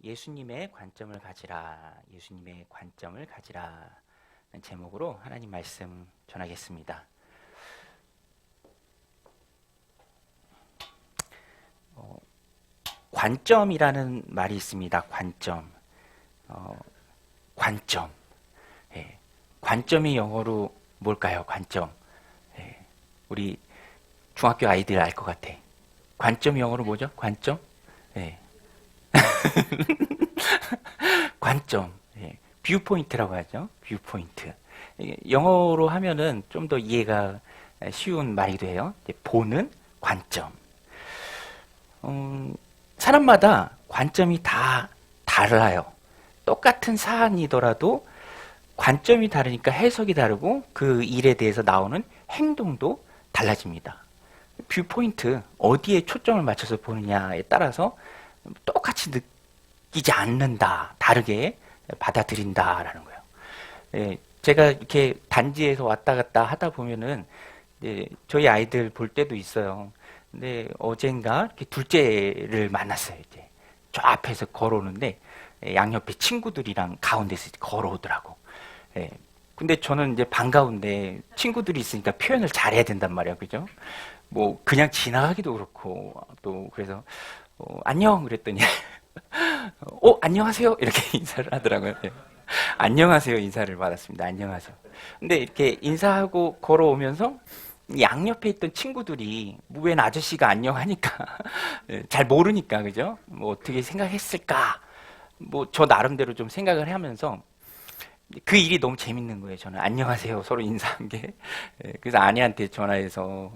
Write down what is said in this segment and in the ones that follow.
예수님의 관점을 가지라, 예수님의 관점을 가지라 라는 제목으로 하나님 말씀 전하겠습니다. 관점이라는 말이 있습니다. 관점. 관점. 예. 관점이 영어로 뭘까요? 관점. 예. 우리 중학교 아이들 알 것 같아. 관점이 영어로 뭐죠? 관점? 예. 관점. 예. 뷰포인트라고 하죠. 뷰포인트. 영어로 하면은 좀 더 이해가 쉬운 말이기도 해요. 보는 관점. 사람마다 관점이 다 달라요. 똑같은 사안이더라도 관점이 다르니까 해석이 다르고 그 일에 대해서 나오는 행동도 달라집니다. 뷰포인트, 어디에 초점을 맞춰서 보느냐에 따라서 똑같이 느끼지 않는다, 다르게 받아들인다라는 거예요. 예, 제가 이렇게 단지에서 왔다 갔다 하다 보면은 저희 아이들 볼 때도 있어요. 근데 어젠가 이렇게 둘째를 만났어요. 이제 저 앞에서 걸어오는데 양옆에 친구들이랑 가운데서 걸어오더라고. 예. 근데 저는 이제 반가운데 친구들이 있으니까 표현을 잘해야 된단 말이야, 그죠? 뭐 그냥 지나가기도 그렇고 또 그래서 안녕 그랬더니 안녕하세요 이렇게 인사를 하더라고요. 예. 안녕하세요 인사를 받았습니다. 안녕하세요. 근데 이렇게 인사하고 걸어오면서 양옆에 있던 친구들이 웬 아저씨가 안녕하니까 잘 모르니까 그죠? 뭐 어떻게 생각했을까? 뭐 저 나름대로 좀 생각을 하면서 그 일이 너무 재밌는 거예요. 저는 안녕하세요 서로 인사한 게. 그래서 아내한테 전화해서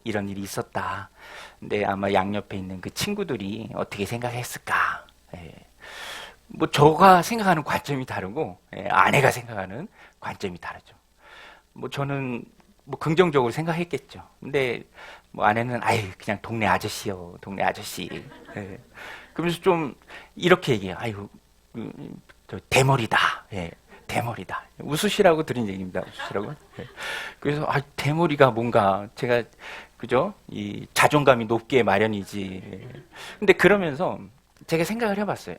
이런 일이 있었다. 근데 아마 양옆에 있는 그 친구들이 어떻게 생각했을까? 뭐 저가 생각하는 관점이 다르고 아내가 생각하는 관점이 다르죠. 뭐 저는 뭐 긍정적으로 생각했겠죠. 근데 뭐 아내는 아유 그냥 동네 아저씨요, 동네 아저씨. 그러면서 좀 이렇게 얘기해요. 아유 저 대머리다. 대머리다. 웃으시라고 드린 얘기입니다. 웃으시라고. 그래서 대머리가 뭔가 제가 그죠? 이 자존감이 높기에 마련이지. 근데 그러면서 제가 생각을 해봤어요.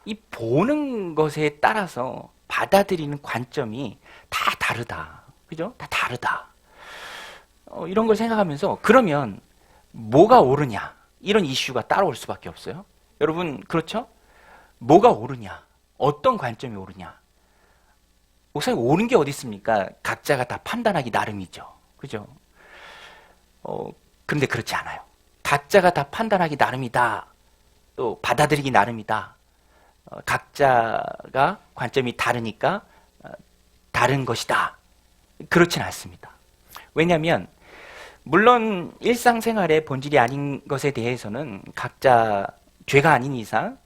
이 보는 것에 따라서 받아들이는 관점이 다 다르다. 그죠? 다 다르다. 이런 걸 생각하면서 그러면 뭐가 옳으냐? 이런 이슈가 따라올 수밖에 없어요. 여러분 그렇죠? 뭐가 옳으냐? 어떤 관점이 옳으냐? 목사님 옳은 게 어디 있습니까? 각자가 다 판단하기 나름이죠. 그죠? 그런데 그렇지 않아요. 각자가 다 판단하기 나름이다. 또 받아들이기 나름이다. 각자가 관점이 다르니까 다른 것이다. 그렇진 않습니다. 왜냐하면 물론 일상생활의 본질이 아닌 것에 대해서는 각자 죄가 아닌 이상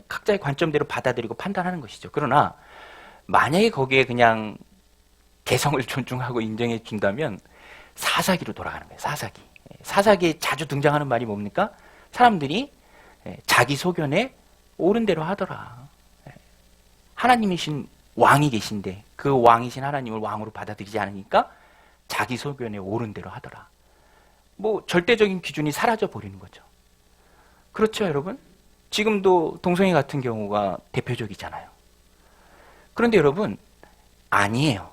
각자의 관점대로 받아들이고 판단하는 것이죠. 그러나 만약에 거기에 그냥 개성을 존중하고 인정해 준다면 사사기로 돌아가는 거예요. 사사기. 사사기에 자주 등장하는 말이 뭡니까? 사람들이 자기 소견에 옳은 대로 하더라. 하나님이신 왕이 계신데 그 왕이신 하나님을 왕으로 받아들이지 않으니까 자기 소견에 옳은 대로 하더라. 뭐 절대적인 기준이 사라져 버리는 거죠. 그렇죠, 여러분? 지금도 동성애 같은 경우가 대표적이잖아요. 그런데 여러분, 아니에요.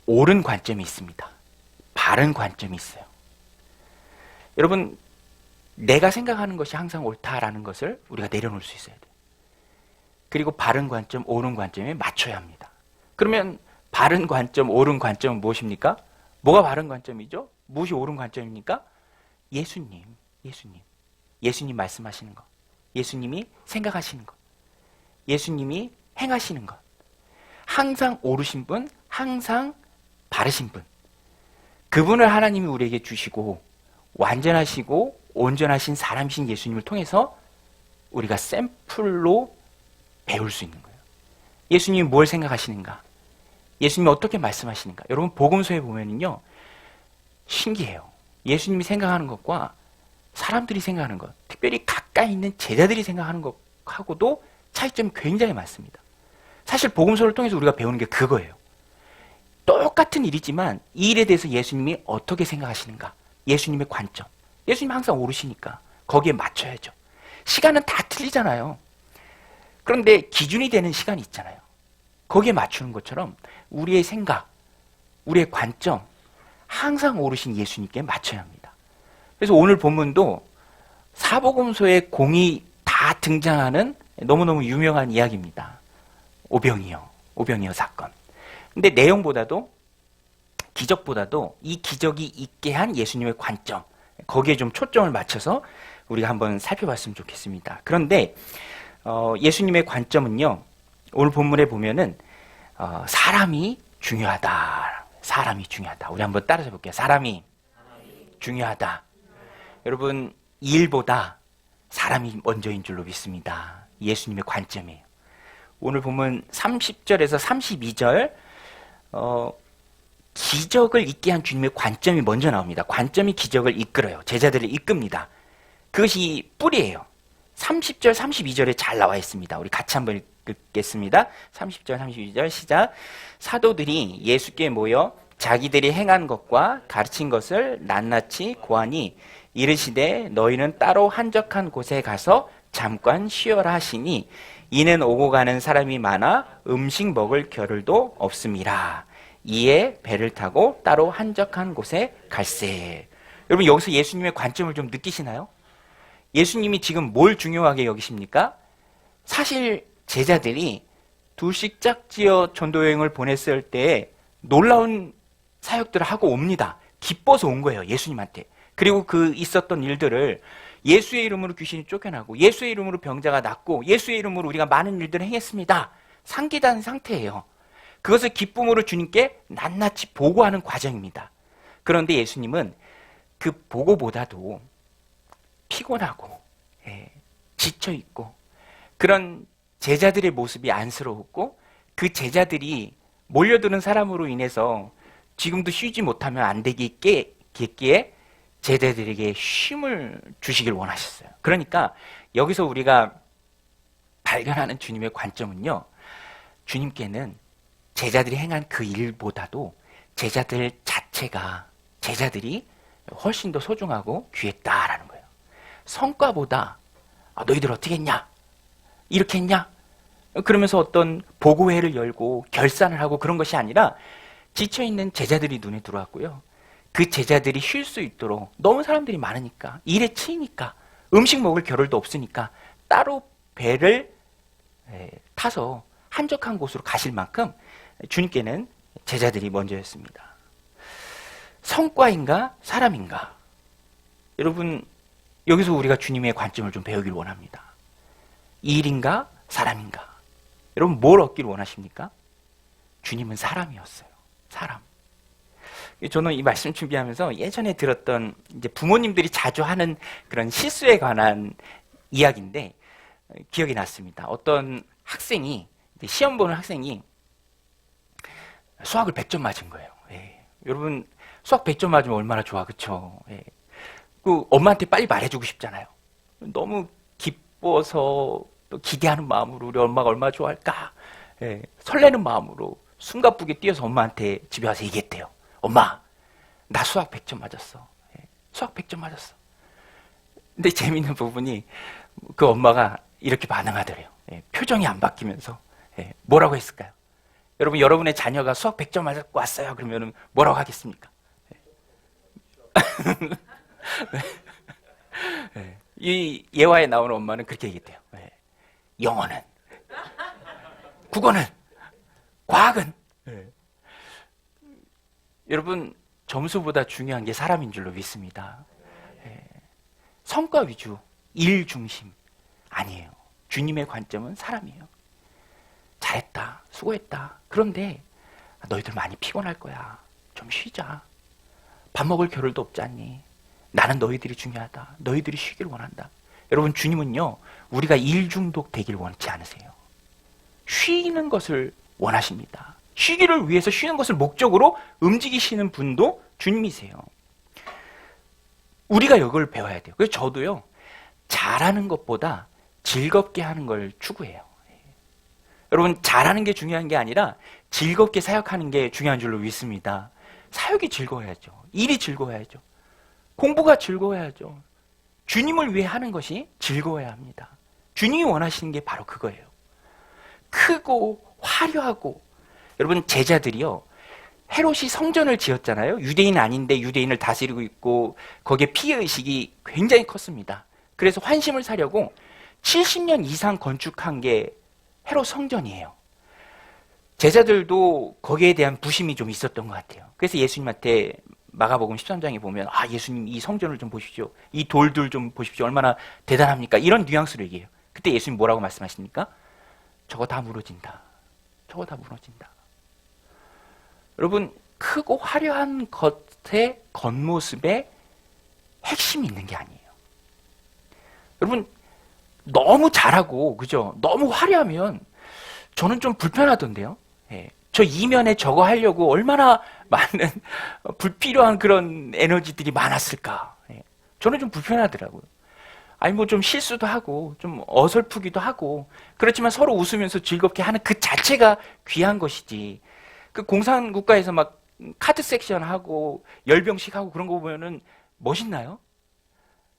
옳은 관점이 있습니다. 바른 관점이 있어요. 여러분, 내가 생각하는 것이 항상 옳다라는 것을 우리가 내려놓을 수 있어야 돼요. 그리고 바른 관점, 옳은 관점에 맞춰야 합니다. 그러면 바른 관점, 옳은 관점은 무엇입니까? 뭐가 바른 관점이죠? 무엇이 옳은 관점입니까? 예수님. 예수님 말씀하시는 것. 예수님이 생각하시는 것. 예수님이 행하시는 것. 항상 옳으신 분, 항상 바르신 분. 그분을 하나님이 우리에게 주시고 완전하시고 온전하신 사람이신 예수님을 통해서 우리가 샘플로 배울 수 있는 거예요. 예수님이 뭘 생각하시는가? 예수님이 어떻게 말씀하시는가? 여러분 복음서에 보면은요 신기해요. 예수님이 생각하는 것과 사람들이 생각하는 것, 특별히 가까이 있는 제자들이 생각하는 것하고도 차이점이 굉장히 많습니다. 사실 복음서를 통해서 우리가 배우는 게 그거예요. 똑같은 일이지만 이 일에 대해서 예수님이 어떻게 생각하시는가? 예수님의 관점. 예수님이 항상 옳으시니까 거기에 맞춰야죠. 시간은 다 틀리잖아요. 그런데 기준이 되는 시간이 있잖아요. 거기에 맞추는 것처럼 우리의 생각, 우리의 관점 항상 오르신 예수님께 맞춰야 합니다. 그래서 오늘 본문도 사복음서에 공이 다 등장하는 너무너무 유명한 이야기입니다. 오병이어 사건. 근데 내용보다도 기적보다도 이 기적이 있게 한 예수님의 관점, 거기에 좀 초점을 맞춰서 우리가 한번 살펴봤으면 좋겠습니다. 그런데 예수님의 관점은요, 오늘 본문에 보면은 사람이 중요하다. 사람이 중요하다. 우리 한번 따라서 볼게요. 사람이 중요하다. 여러분, 일보다 사람이 먼저인 줄로 믿습니다. 예수님의 관점이에요. 오늘 보면 30절에서 32절 기적을 있게 한 주님의 관점이 먼저 나옵니다. 관점이 기적을 이끌어요. 제자들을 이끕니다. 그것이 뿌리예요. 30절, 32절에 잘 나와 있습니다. 우리 같이 한번 읽겠습니다. 30절, 32절 시작. 사도들이 예수께 모여 자기들이 행한 것과 가르친 것을 낱낱이 고하니 이르시되 너희는 따로 한적한 곳에 가서 잠깐 쉬어라 하시니 이는 오고 가는 사람이 많아 음식 먹을 겨를도 없음이라. 이에 배를 타고 따로 한적한 곳에 갈세. 여러분, 여기서 예수님의 관점을 좀 느끼시나요? 예수님이 지금 뭘 중요하게 여기십니까? 사실 제자들이 둘씩 짝지어 전도여행을 보냈을 때 놀라운 사역들을 하고 옵니다. 기뻐서 온 거예요, 예수님한테. 그리고 그 있었던 일들을 예수의 이름으로 귀신이 쫓겨나고 예수의 이름으로 병자가 낫고 예수의 이름으로 우리가 많은 일들을 행했습니다. 상기된 상태예요. 그것을 기쁨으로 주님께 낱낱이 보고하는 과정입니다. 그런데 예수님은 그 보고보다도 피곤하고 지쳐있고 그런 제자들의 모습이 안쓰러웠고 그 제자들이 몰려드는 사람으로 인해서 지금도 쉬지 못하면 안 되겠기에 제자들에게 쉼을 주시길 원하셨어요. 그러니까 여기서 우리가 발견하는 주님의 관점은요, 주님께는 제자들이 행한 그 일보다도 제자들 자체가, 제자들이 훨씬 더 소중하고 귀했다라는 거예요. 성과보다 너희들 어떻게 했냐? 이렇게 했냐? 그러면서 어떤 보고회를 열고 결산을 하고 그런 것이 아니라 지쳐있는 제자들이 눈에 들어왔고요. 그 제자들이 쉴 수 있도록 너무 사람들이 많으니까 일에 치이니까 음식 먹을 겨를도 없으니까 따로 배를 타서 한적한 곳으로 가실 만큼 주님께는 제자들이 먼저였습니다. 성과인가 사람인가? 여러분, 여기서 우리가 주님의 관점을 좀 배우길 원합니다. 일인가 사람인가? 여러분, 뭘 얻기를 원하십니까? 주님은 사람이었어요. 사람. 저는 이 말씀 준비하면서 예전에 들었던 이제 부모님들이 자주 하는 그런 실수에 관한 이야기인데 기억이 났습니다. 어떤 학생이, 시험 보는 학생이 수학을 100점 맞은 거예요. 여러분, 수학 100점 맞으면 얼마나 좋아, 그쵸? 그 엄마한테 빨리 말해주고 싶잖아요. 너무 기뻐서 또 기대하는 마음으로 우리 엄마가 얼마나 좋아할까? 설레는 마음으로 숨가쁘게 뛰어서 엄마한테 집에 와서 얘기했대요. 엄마, 나 수학 100점 맞았어. 수학 100점 맞았어. 근데 재밌는 부분이 그 엄마가 이렇게 반응하더래요. 표정이 안 바뀌면서. 뭐라고 했을까요? 여러분, 여러분의 자녀가 수학 100점 맞았고 왔어요. 그러면 뭐라고 하겠습니까? 이 예화에 나오는 엄마는 그렇게 얘기했대요. 영어는, 국어는, 과학은. 여러분, 점수보다 중요한 게 사람인 줄로 믿습니다. 성과 위주, 일 중심 아니에요. 주님의 관점은 사람이에요. 잘했다, 수고했다. 그런데 너희들 많이 피곤할 거야. 좀 쉬자. 밥 먹을 겨를도 없지 않니? 나는 너희들이 중요하다. 너희들이 쉬길 원한다. 여러분, 주님은요, 우리가 일 중독 되길 원치 않으세요. 쉬는 것을 원하십니다. 쉬기를 위해서 쉬는 것을 목적으로 움직이시는 분도 주님이세요. 우리가 이걸 배워야 돼요. 그래서 저도요, 잘하는 것보다 즐겁게 하는 걸 추구해요. 여러분, 잘하는 게 중요한 게 아니라 즐겁게 사역하는 게 중요한 줄로 믿습니다. 사역이 즐거워야죠. 일이 즐거워야죠. 공부가 즐거워야죠. 주님을 위해 하는 것이 즐거워야 합니다. 주님이 원하시는 게 바로 그거예요. 크고 화려하고. 여러분, 제자들이요, 헤롯이 성전을 지었잖아요. 유대인 아닌데 유대인을 다스리고 있고 거기에 피해의식이 굉장히 컸습니다. 그래서 환심을 사려고 70년 이상 건축한 게 헤롯 성전이에요. 제자들도 거기에 대한 부심이 좀 있었던 것 같아요. 그래서 예수님한테 마가복음 13장에 보면, 아, 예수님 이 성전을 좀 보십시오. 이 돌들 좀 보십시오. 얼마나 대단합니까? 이런 뉘앙스로 얘기해요. 그때 예수님 뭐라고 말씀하십니까? 저거 다 무너진다. 저거 다 무너진다. 여러분, 크고 화려한 것의 겉모습에 핵심이 있는 게 아니에요. 여러분, 너무 잘하고, 그죠? 너무 화려하면 저는 좀 불편하던데요. 예. 저 이면에 저거 하려고 얼마나 많은 불필요한 그런 에너지들이 많았을까. 예. 저는 좀 불편하더라고요. 아니, 뭐 좀 실수도 하고, 좀 어설프기도 하고, 그렇지만 서로 웃으면서 즐겁게 하는 그 자체가 귀한 것이지. 그 공산국가에서 막 카드 섹션 하고, 열병식 하고 그런 거 보면은 멋있나요?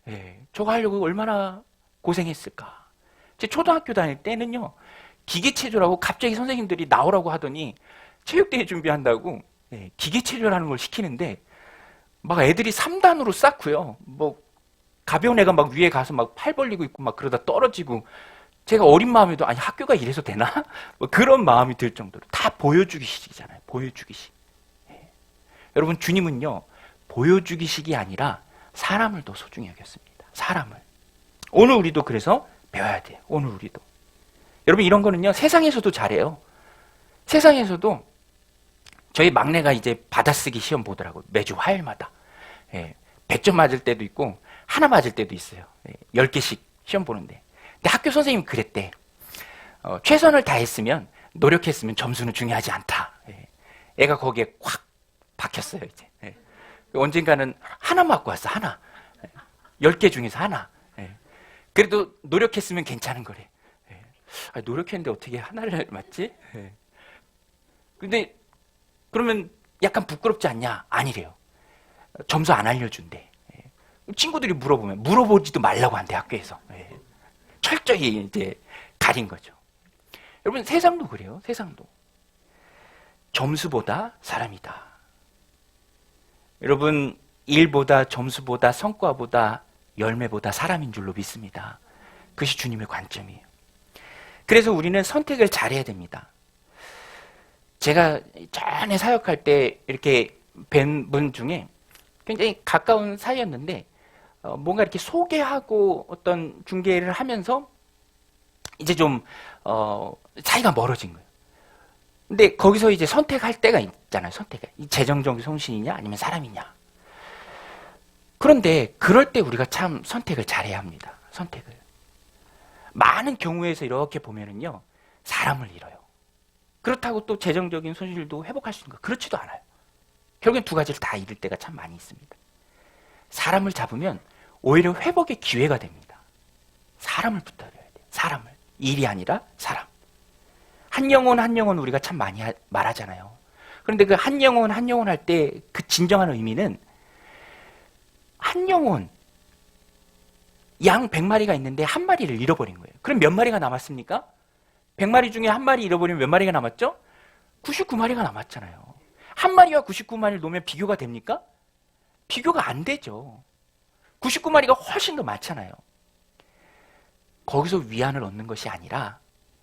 예. 저거 하려고 얼마나 고생했을까. 제 초등학교 다닐 때는요, 기계체조라고 갑자기 선생님들이 나오라고 하더니 체육대회 준비한다고 기계체조라는 걸 시키는데 막 애들이 3단으로 쌓고요. 뭐 가벼운 애가 막 위에 가서 막 팔 벌리고 있고 막 그러다 떨어지고, 제가 어린 마음에도 아니 학교가 이래서 되나? 뭐 그런 마음이 들 정도로 다 보여주기식이잖아요. 보여주기식. 여러분, 주님은요, 보여주기식이 아니라 사람을 더 소중히 여겼습니다. 사람을. 오늘 우리도 그래서 배워야 돼요. 오늘 우리도. 여러분, 이런 거는요, 세상에서도 잘해요. 세상에서도 저희 막내가 이제 받아쓰기 시험 보더라고요. 매주 화요일마다. 100점 맞을 때도 있고 하나 맞을 때도 있어요. 10개씩 시험 보는데. 근데 학교 선생님이 그랬대. 최선을 다했으면, 노력했으면 점수는 중요하지 않다. 애가 거기에 확 박혔어요, 이제. 언젠가는 하나 맞고 왔어, 하나. 10개 중에서 하나. 그래도 노력했으면 괜찮은 거래. 노력했는데 어떻게 하나를 맞지? 근데 그러면 약간 부끄럽지 않냐? 아니래요. 점수 안 알려준대. 친구들이 물어보면 물어보지도 말라고 한대, 학교에서. 철저히 이제 가린 거죠. 여러분, 세상도 그래요. 세상도. 점수보다 사람이다. 여러분, 일보다 점수보다 성과보다 열매보다 사람인 줄로 믿습니다. 그것이 주님의 관점이에요. 그래서 우리는 선택을 잘해야 됩니다. 제가 전에 사역할 때 이렇게 뵌 분 중에 굉장히 가까운 사이였는데, 뭔가 이렇게 소개하고 어떤 중개를 하면서 이제 좀 사이가 멀어진 거예요. 근데 거기서 이제 선택할 때가 있잖아요. 선택을. 이 재정적 손실이냐 아니면 사람이냐. 그런데 그럴 때 우리가 참 선택을 잘해야 합니다. 선택을. 많은 경우에서 이렇게 보면은요, 사람을 잃어요. 그렇다고 또 재정적인 손실도 회복할 수 있는 거, 그렇지도 않아요. 결국엔 두 가지를 다 잃을 때가 참 많이 있습니다. 사람을 잡으면 오히려 회복의 기회가 됩니다. 사람을 붙들어야 돼요. 사람을. 일이 아니라 사람. 한 영혼 한 영혼 우리가 참 많이 말하잖아요. 그런데 그 한 영혼 한 영혼 할 때 그 진정한 의미는, 한 영혼, 양 100마리가 있는데 한 마리를 잃어버린 거예요. 그럼 몇 마리가 남았습니까? 100마리 중에 한 마리 잃어버리면 몇 마리가 남았죠? 99마리가 남았잖아요. 한 마리와 99마리를 놓으면 비교가 됩니까? 비교가 안 되죠. 99마리가 훨씬 더 많잖아요. 거기서 위안을 얻는 것이 아니라,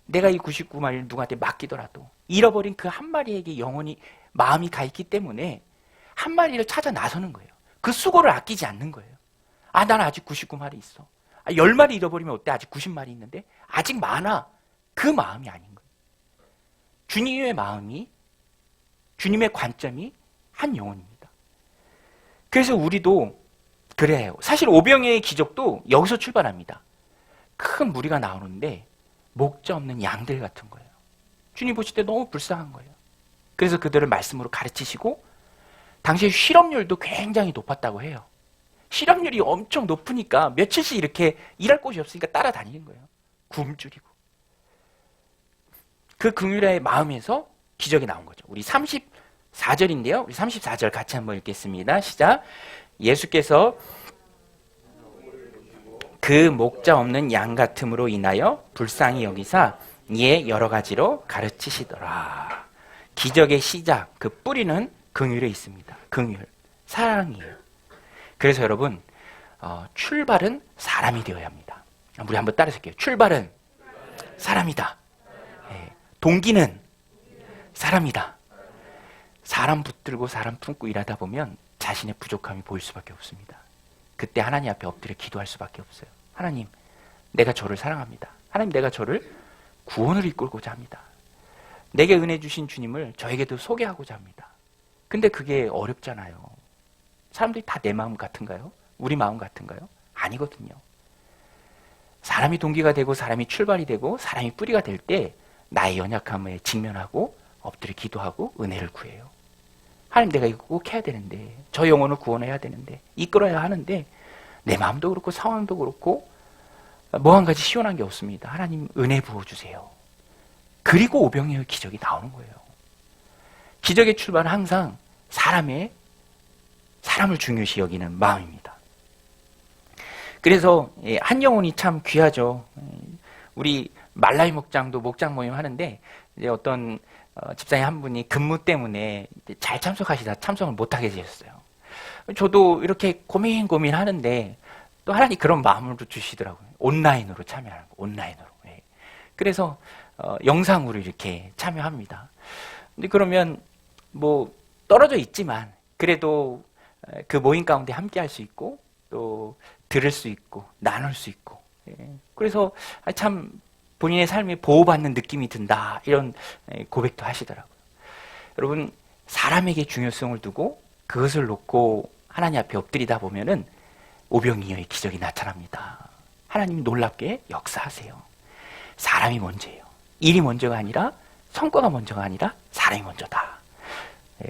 내가 이 99마리를 누구한테 맡기더라도 잃어버린 그 한 마리에게 영혼이, 마음이 가 있기 때문에 한 마리를 찾아 나서는 거예요. 그 수고를 아끼지 않는 거예요. 아, 난 아직 99마리 있어. 10마리 잃어버리면 어때? 아직 90마리 있는데? 아직 많아. 그 마음이 아닌 거예요. 주님의 마음이, 주님의 관점이 한 영혼입니다. 그래서 우리도 그래야 해요. 사실 오병이의 기적도 여기서 출발합니다. 큰 무리가 나오는데 목자 없는 양들 같은 거예요. 주님 보실 때 너무 불쌍한 거예요. 그래서 그들을 말씀으로 가르치시고, 당시에 실업률도 굉장히 높았다고 해요. 실업률이 엄청 높으니까 며칠씩 이렇게 일할 곳이 없으니까 따라다니는 거예요. 굶주리고. 그 긍휼의 마음에서 기적이 나온 거죠. 우리 34절인데요. 우리 34절 같이 한번 읽겠습니다. 시작. 예수께서 그 목자 없는 양 같음으로 인하여 불쌍히 여기사 이에 여러 가지로 가르치시더라. 기적의 시작, 그 뿌리는 긍휼에 있습니다. 긍휼, 사랑이에요. 그래서 여러분, 출발은 사람이 되어야 합니다. 우리 한번 따라서 할게요. 출발은 사람이다. 동기는 사람이다. 사람 붙들고 사람 품고 일하다 보면 자신의 부족함이 보일 수밖에 없습니다. 그때 하나님 앞에 엎드려 기도할 수밖에 없어요. 하나님, 내가 저를 사랑합니다. 하나님, 내가 저를 구원을 이끌고자 합니다. 내게 은혜 주신 주님을 저에게도 소개하고자 합니다. 근데 그게 어렵잖아요. 사람들이 다 내 마음 같은가요? 우리 마음 같은가요? 아니거든요. 사람이 동기가 되고 사람이 출발이 되고 사람이 뿌리가 될 때 나의 연약함에 직면하고 엎드려 기도하고 은혜를 구해요. 하나님, 내가 이거 꼭 해야 되는데, 저 영혼을 구원해야 되는데, 이끌어야 하는데 내 마음도 그렇고 상황도 그렇고 뭐 한 가지 시원한 게 없습니다. 하나님, 은혜 부어주세요. 그리고 오병이어의 기적이 나오는 거예요. 기적의 출발은 항상 사람을 중요시 여기는 마음입니다. 그래서 한 영혼이 참 귀하죠. 우리 말라이 목장도 목장 모임 하는데 이제 어떤 집사님 한 분이 근무 때문에 잘 참석하시다 참석을 못하게 되셨어요. 저도 이렇게 고민하는데 또 하나님 그런 마음을 주시더라고요. 온라인으로 참여하는 거, 온라인으로. 그래서 영상으로 이렇게 참여합니다. 근데 그러면 뭐 떨어져 있지만 그래도 그 모임 가운데 함께 할 수 있고 또 들을 수 있고 나눌 수 있고, 그래서 참 본인의 삶에 보호받는 느낌이 든다, 이런 고백도 하시더라고요. 여러분, 사람에게 중요성을 두고 그것을 놓고 하나님 앞에 엎드리다 보면은 오병이어의 기적이 나타납니다. 하나님이 놀랍게 역사하세요. 사람이 먼저예요. 일이 먼저가 아니라, 성과가 먼저가 아니라 사람이 먼저다.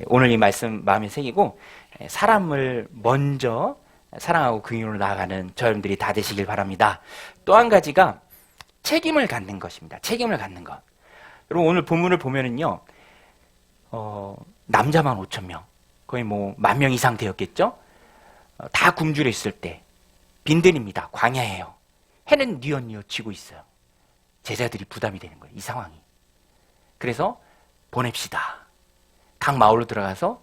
오늘 이 말씀 마음에 새기고 사람을 먼저 사랑하고 긍휼으로 나아가는 저 여러분들이 다 되시길 바랍니다. 또 한 가지가 책임을 갖는 것입니다. 책임을 갖는 것. 여러분, 오늘 본문을 보면은요, 남자만 5,000명, 거의 뭐 10,000명 이상 되었겠죠? 다 굶주려 있을 때, 빈들입니다. 광야예요. 해는 뉘엿뉘엿 지고 있어요. 제자들이 부담이 되는 거예요, 이 상황이. 그래서 보냅시다. 각 마을로 들어가서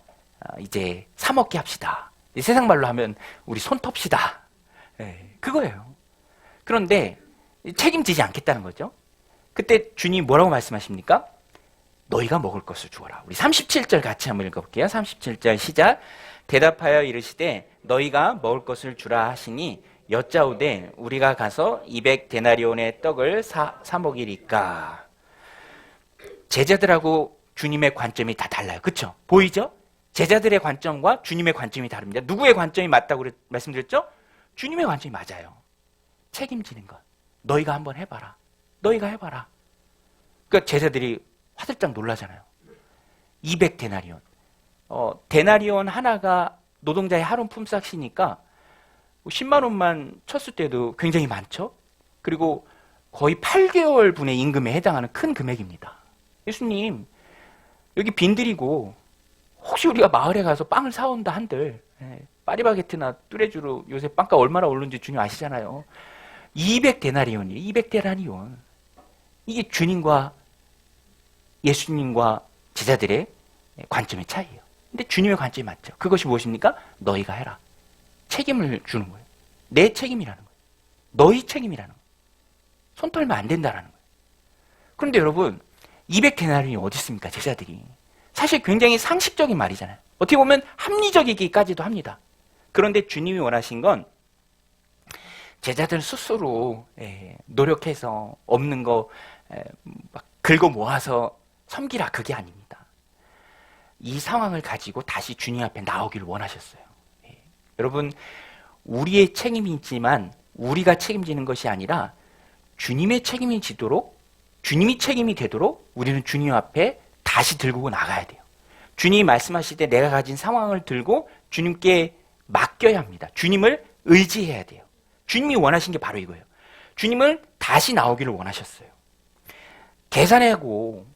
이제 사 먹게 합시다. 세상 말로 하면 우리 손 텁시다. 그거예요. 그런데 책임지지 않겠다는 거죠. 그때 주님 뭐라고 말씀하십니까? 너희가 먹을 것을 주어라. 우리 37절 같이 한번 읽어볼게요. 37절 시작. 대답하여 이르시되 너희가 먹을 것을 주라 하시니 여짜오되 우리가 가서 200데나리온의 떡을 사 먹이리까. 제자들하고 주님의 관점이 다 달라요. 그렇죠? 보이죠? 제자들의 관점과 주님의 관점이 다릅니다. 누구의 관점이 맞다고 말씀드렸죠? 주님의 관점이 맞아요. 책임지는 것. 너희가 한번 해봐라. 너희가 해봐라. 그러니까 제자들이 화들짝 놀라잖아요. 200데나리온. 데나리온 하나가 노동자의 하루 품삯이니까 10만 원만 쳤을 때도 굉장히 많죠. 그리고 거의 8개월 분의 임금에 해당하는 큰 금액입니다. 예수님, 여기 빈들이고 혹시 우리가 마을에 가서 빵을 사온다 한들, 파리바게트나 뚜레쥬로 요새 빵값 얼마나 오르는지 주님 아시잖아요. 200데나리온이에요. 200데나리온. 이게 주님과 예수님과 제자들의 관점의 차이예요. 근데 주님의 관점이 맞죠. 그것이 무엇입니까? 너희가 해라. 책임을 주는 거예요. 내 책임이라는 거예요. 너희 책임이라는 거예요. 손 털면 안 된다라는 거예요. 그런데 여러분, 200데나리온이 어디 있습니까? 제자들이. 사실 굉장히 상식적인 말이잖아요. 어떻게 보면 합리적이기까지도 합니다. 그런데 주님이 원하신 건 제자들 스스로 노력해서 없는 거 막 긁어 모아서 섬기라, 그게 아닙니다. 이 상황을 가지고 다시 주님 앞에 나오기를 원하셨어요. 여러분, 우리의 책임이 있지만 우리가 책임지는 것이 아니라 주님의 책임이 지도록, 주님이 책임이 되도록 우리는 주님 앞에 다시 들고 나가야 돼요. 주님이 말씀하실 때 내가 가진 상황을 들고 주님께 맡겨야 합니다. 주님을 의지해야 돼요. 주님이 원하신 게 바로 이거예요. 주님을 다시 나오기를 원하셨어요. 계산하고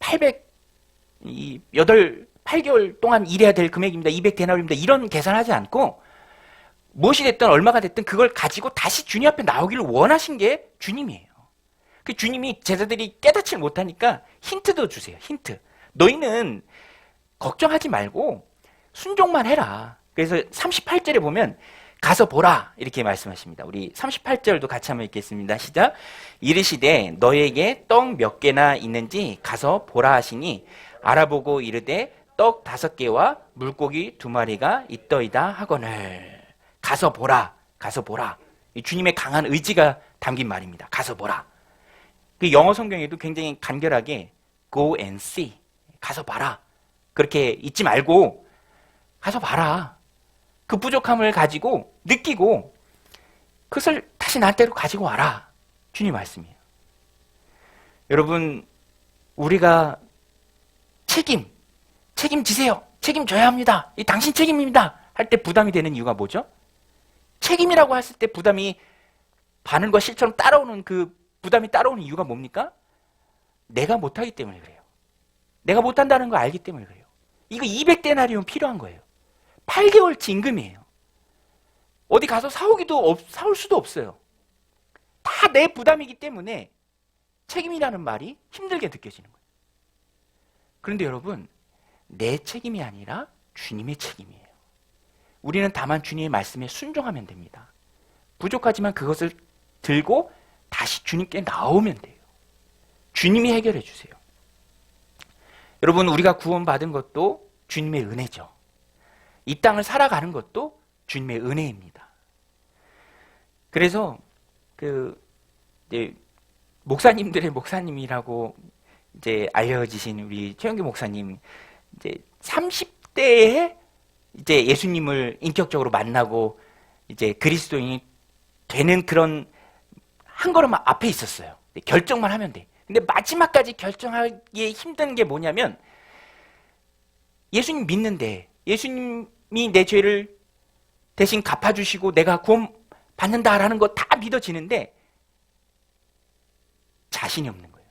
8개월 동안 일해야 될 금액입니다. 200데나리온입니다. 이런 계산하지 않고 무엇이 됐든 얼마가 됐든 그걸 가지고 다시 주님 앞에 나오기를 원하신 게 주님이에요. 그 주님이 제자들이 깨닫지 못하니까 힌트도 주세요. 힌트. 너희는 걱정하지 말고 순종만 해라. 그래서 38절에 보면 가서 보라 이렇게 말씀하십니다. 우리 38절도 같이 한번 읽겠습니다. 시작. 이르시되 너에게 떡 몇 개나 있는지 가서 보라 하시니 알아보고 이르되 떡 5개와 물고기 2마리가 있더이다 하거늘. 가서 보라. 가서 보라. 주님의 강한 의지가 담긴 말입니다. 가서 보라. 그 영어 성경에도 굉장히 간결하게 go and see. 가서 봐라. 그렇게 잊지 말고 가서 봐라. 그 부족함을 가지고 느끼고 그것을 다시 나한테로 가지고 와라. 주님 말씀이에요. 여러분, 우리가 책임지세요. 책임져야 합니다. 이 당신 책임입니다. 할 때 부담이 되는 이유가 뭐죠? 책임이라고 했을 때 부담이 반응과 실처럼 따라오는 그 부담이 따라오는 이유가 뭡니까? 내가 못하기 때문에 그래요. 내가 못한다는 걸 알기 때문에 그래요. 이거 200데나리온 필요한 거예요. 8개월치 임금이에요. 어디 가서 사올 수도 없어요. 다 내 부담이기 때문에 책임이라는 말이 힘들게 느껴지는 거예요. 그런데 여러분, 내 책임이 아니라 주님의 책임이에요. 우리는 다만 주님의 말씀에 순종하면 됩니다. 부족하지만 그것을 들고 다시 주님께 나오면 돼요. 주님이 해결해 주세요. 여러분, 우리가 구원받은 것도 주님의 은혜죠. 이 땅을 살아가는 것도 주님의 은혜입니다. 그래서 이제 목사님들의 목사님이라고 이제 알려지신 우리 최영규 목사님, 이제 30대에 이제 예수님을 인격적으로 만나고 이제 그리스도인이 되는 그런 한 걸음 앞에 있었어요. 결정만 하면 돼. 근데 마지막까지 결정하기 힘든 게 뭐냐면, 예수님 믿는데 예수님이 내 죄를 대신 갚아주시고 내가 구원 받는다라는 거 다 믿어지는데 자신이 없는 거예요.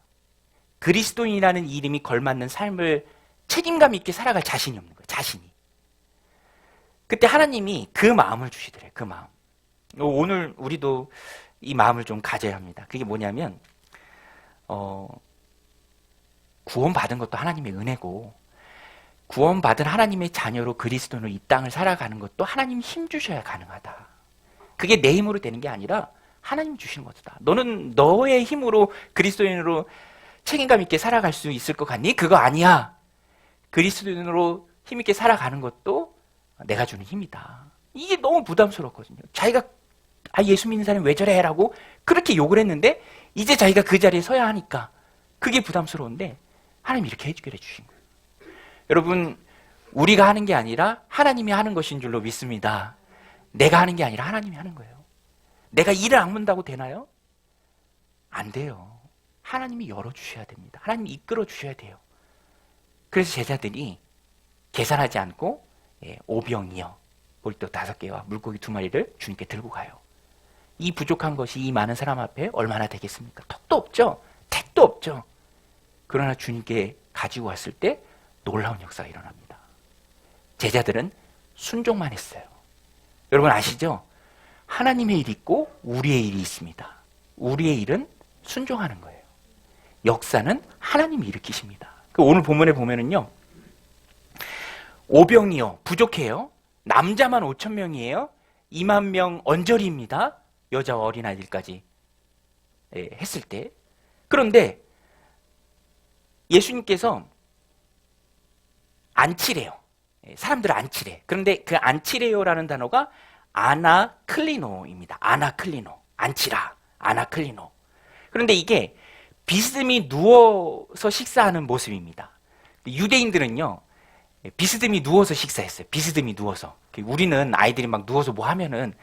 그리스도인이라는 이름이 걸맞는 삶을 책임감 있게 살아갈 자신이 없는 거예요. 자신이. 그때 하나님이 그 마음을 주시더래요. 그 마음. 오늘 우리도 이 마음을 좀 가져야 합니다. 그게 뭐냐면 구원받은 것도 하나님의 은혜고, 구원받은 하나님의 자녀로 그리스도인으로 이 땅을 살아가는 것도 하나님 힘 주셔야 가능하다. 그게 내 힘으로 되는 게 아니라 하나님 주시는 것이다. 너는 너의 힘으로 그리스도인으로 책임감 있게 살아갈 수 있을 것 같니? 그거 아니야. 그리스도인으로 힘 있게 살아가는 것도 내가 주는 힘이다. 이게 너무 부담스럽거든요. 자기가 예수 믿는 사람이 왜 저래? 라고 그렇게 욕을 했는데 이제 자기가 그 자리에 서야 하니까 그게 부담스러운데 하나님이 이렇게 해결해 주신 거예요. 여러분, 우리가 하는 게 아니라 하나님이 하는 것인 줄로 믿습니다. 내가 하는 게 아니라 하나님이 하는 거예요. 내가 이를 악문다고 되나요? 안 돼요. 하나님이 열어주셔야 됩니다. 하나님이 이끌어 주셔야 돼요. 그래서 제자들이 계산하지 않고 오병이어 보리떡 5개와 물고기 2마리를 주님께 들고 가요. 이 부족한 것이 이 많은 사람 앞에 얼마나 되겠습니까? 턱도 없죠. 택도 없죠. 그러나 주님께 가지고 왔을 때 놀라운 역사가 일어납니다. 제자들은 순종만 했어요. 여러분 아시죠? 하나님의 일이 있고 우리의 일이 있습니다. 우리의 일은 순종하는 거예요. 역사는 하나님이 일으키십니다. 오늘 본문에 보면은요, 오병이어 부족해요. 남자만 5,000명이에요. 2만 명 언저리입니다. 여자와 어린아이들까지 했을 때. 그런데 예수님께서 안치래요. 사람들을 안치래. 그런데 그 안치래요라는 단어가 아나클리노입니다. 아나클리노. 안치라. 아나클리노. 그런데 이게 비스듬히 누워서 식사하는 모습입니다. 유대인들은요, 비스듬히 누워서 식사했어요. 비스듬히 누워서. 우리는 아이들이 막 누워서 뭐 하면은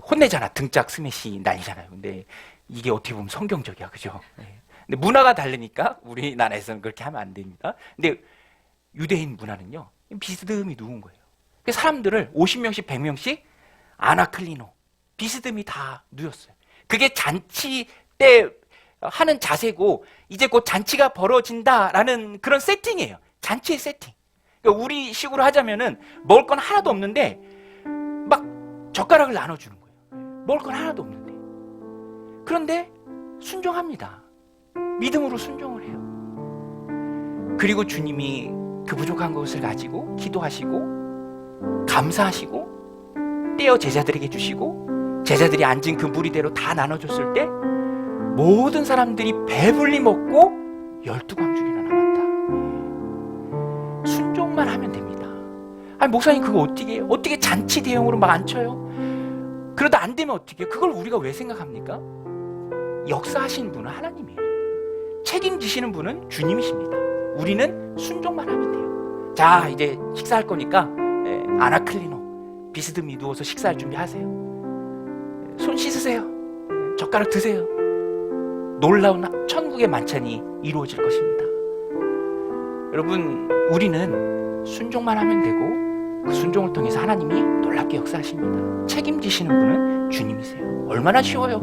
혼내잖아. 등짝 스매시 날리잖아요. 근데 이게 어떻게 보면 성경적이야. 그죠? 근데 문화가 다르니까 우리나라에서는 그렇게 하면 안 됩니다. 근데 유대인 문화는요, 비스듬히 누운 거예요. 사람들을 50명씩 100명씩 아나클리노, 비스듬히 다 누웠어요. 그게 잔치 때 하는 자세고 이제 곧 잔치가 벌어진다라는 그런 세팅이에요. 잔치의 세팅. 그러니까 우리 식으로 하자면은 먹을 건 하나도 없는데 막 젓가락을 나눠주는 거예요. 먹을 건 하나도 없는데. 그런데 순종합니다. 믿음으로 순종을 해요. 그리고 주님이 그 부족한 것을 가지고 기도하시고 감사하시고 떼어 제자들에게 주시고 제자들이 앉은 그 무리대로 다 나눠줬을 때 모든 사람들이 배불리 먹고 12광줄이나 남았다. 순종만 하면 됩니다. 아니 목사님 그거 어떻게 잔치 대용으로 막 안 쳐요? 그러다 안 되면 어떻게 해요? 그걸 우리가 왜 생각합니까? 역사하시는 분은 하나님이에요. 책임지시는 분은 주님이십니다. 우리는 순종만 하면 돼요. 자, 이제 식사할 거니까 아나클리노 비스듬히 누워서 식사할 준비하세요. 손 씻으세요. 젓가락 드세요. 놀라운 천국의 만찬이 이루어질 것입니다. 여러분, 우리는 순종만 하면 되고 그 순종을 통해서 하나님이 놀랍게 역사하십니다. 책임지시는 분은 주님이세요. 얼마나 쉬워요.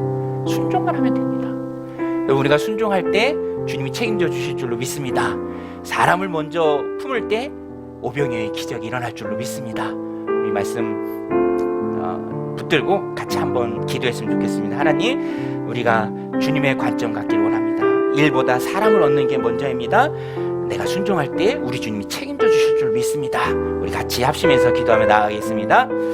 순종만 하면 됩니다. 우리가 순종할 때 주님이 책임져 주실 줄로 믿습니다. 사람을 먼저 품을 때 오병이어의 기적이 일어날 줄로 믿습니다. 우리 말씀 붙들고 같이 한번 기도했으면 좋겠습니다. 하나님, 우리가 주님의 관점 갖기를 원합니다. 일보다 사람을 얻는 게 먼저입니다. 내가 순종할 때 우리 주님이 책임져 주실 줄 믿습니다. 우리 같이 합심해서 기도하며 나아가겠습니다.